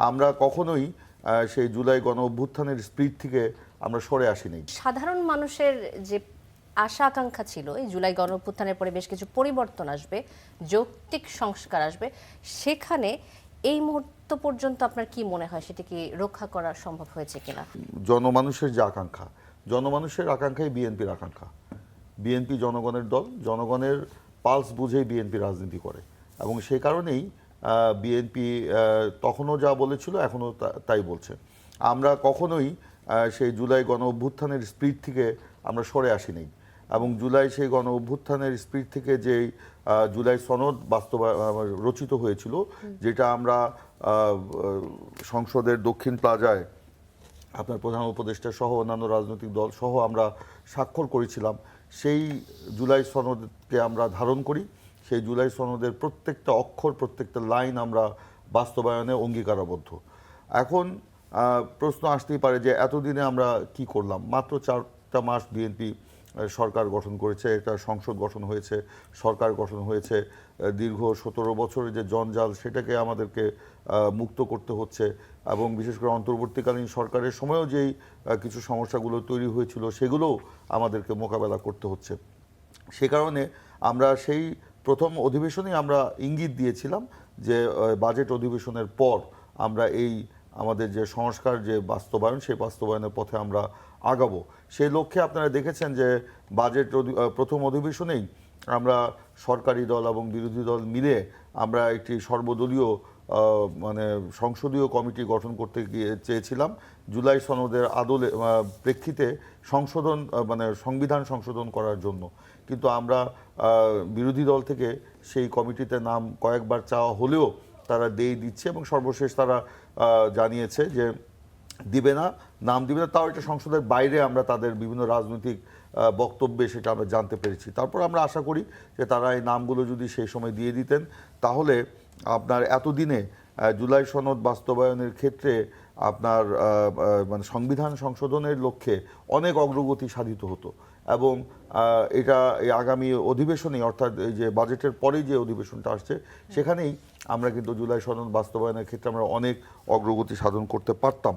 আমরা কখনোই সেই জুলাই গণ অভ্যুত্থানের স্পিরিট থেকে আমরা সরে আসিনি। সাধারণ মানুষের যে আশা আকাঙ্ক্ষা ছিল এই জুলাই গণ অভ্যুত্থানের পরে বেশ কিছু পরিবর্তন আসবে, যৌক্তিক সংস্কার আসবে, সেখানে এই মুহূর্ত পর্যন্ত আপনার কি মনে হয় সেটা কি রক্ষা করা সম্ভব হয়েছে কিনা? জনমানুষের যে আকাঙ্ক্ষা, জনমানুষের আকাঙ্ক্ষাই বিএনপির আকাঙ্ক্ষা। বিএনপি জনগণের দল, জনগণের পালস বুঝেই বিএনপি রাজনীতি করে এবং সেই কারণেই বিএনপি তখনও যা বলেছিল এখনও তাই বলছে। আমরা কখনোই সেই জুলাই গণ অভ্যুত্থানের স্পিরিট থেকে আমরা সরে আসিনি এবং জুলাই সেই গণ অভ্যুত্থানের স্পিরিট থেকে যেই জুলাই সনদ রচিত হয়েছিল, যেটা আমরা সংসদের দক্ষিণ প্লাজায় আপনার প্রধান উপদেষ্টা সহ অন্যান্য রাজনৈতিক দল সহ আমরা স্বাক্ষর করেছিলাম, সেই জুলাই সনদকে আমরা ধারণ করি। সেই জুলাই সনদের প্রত্যেকটা অক্ষর, প্রত্যেকটা লাইন আমরা বাস্তবায়নে অঙ্গীকারাবদ্ধ। এখন প্রশ্ন আসতেই পারে যে এতদিনে আমরা কি করলাম। মাত্র 4টা মাস বিএনপি সরকার গঠন করেছে, একটা সংসদ গঠন হয়েছে, সরকার গঠন হয়েছে। দীর্ঘ 17 বছরের যে জঞ্জাল সেটাকে আমাদেরকে মুক্ত করতে হচ্ছে এবং বিশেষ করে অন্তর্বর্তীকালীন সরকারের সময়ও যেই কিছু সমস্যাগুলো তৈরি হয়েছিল সেগুলোও আমাদেরকে মোকাবেলা করতে হচ্ছে। সে কারণে আমরা সেই প্রথম অধিবেশনেই আমরা ইঙ্গিত দিয়েছিলাম যে বাজেট অধিবেশনের পর আমরা এই আমাদের যে সংস্কার যে বাস্তবায়ন, সেই বাস্তবায়নের পথে আমরা আগাবো। সেই লক্ষ্যে আপনারা দেখেছেন যে বাজেট প্রথম অধিবেশনেই আমরা সরকারি দল এবং বিরোধী দল মিলে আমরা একটি সর্বদলীয় মানে সংসদীয় কমিটি গঠন করতে চেয়েছিলাম জুলাই সনদের আদলে প্রেক্ষিতে সংশোধন মানে সংবিধান সংশোধন করার জন্য। কিন্তু আমরা বিরোধী দল থেকে সেই কমিটিতে নাম কয়েকবার চাওয়া হলেও তারা দিচ্ছে এবং সর্বশেষ তারা জানিয়েছে যে দিবে না, নাম দিবে না। তাও এটা সংসদের বাইরে আমরা তাদের বিভিন্ন রাজনৈতিক বক্তব্যে সেটা আমরা জানতে পেরেছি। তারপর আমরা আশা করি যে তারা এই নামগুলো যদি সেই সময় দিয়ে দিতেন তাহলে আপনার এতদিনে জুলাই সনদ বাস্তবায়নের ক্ষেত্রে আপনার মানে সংবিধান সংশোধনের লক্ষ্যে অনেক অগ্রগতি সাধিত হতো এবং এটা এই আগামী অধিবেশনেই অর্থাৎ এই যে বাজেটের পরেই যে অধিবেশনটা আসছে সেখানেই আমরা কিন্তু জুলাই সনদ বাস্তবায়নের ক্ষেত্রে আমরা অনেক অগ্রগতি সাধন করতে পারতাম।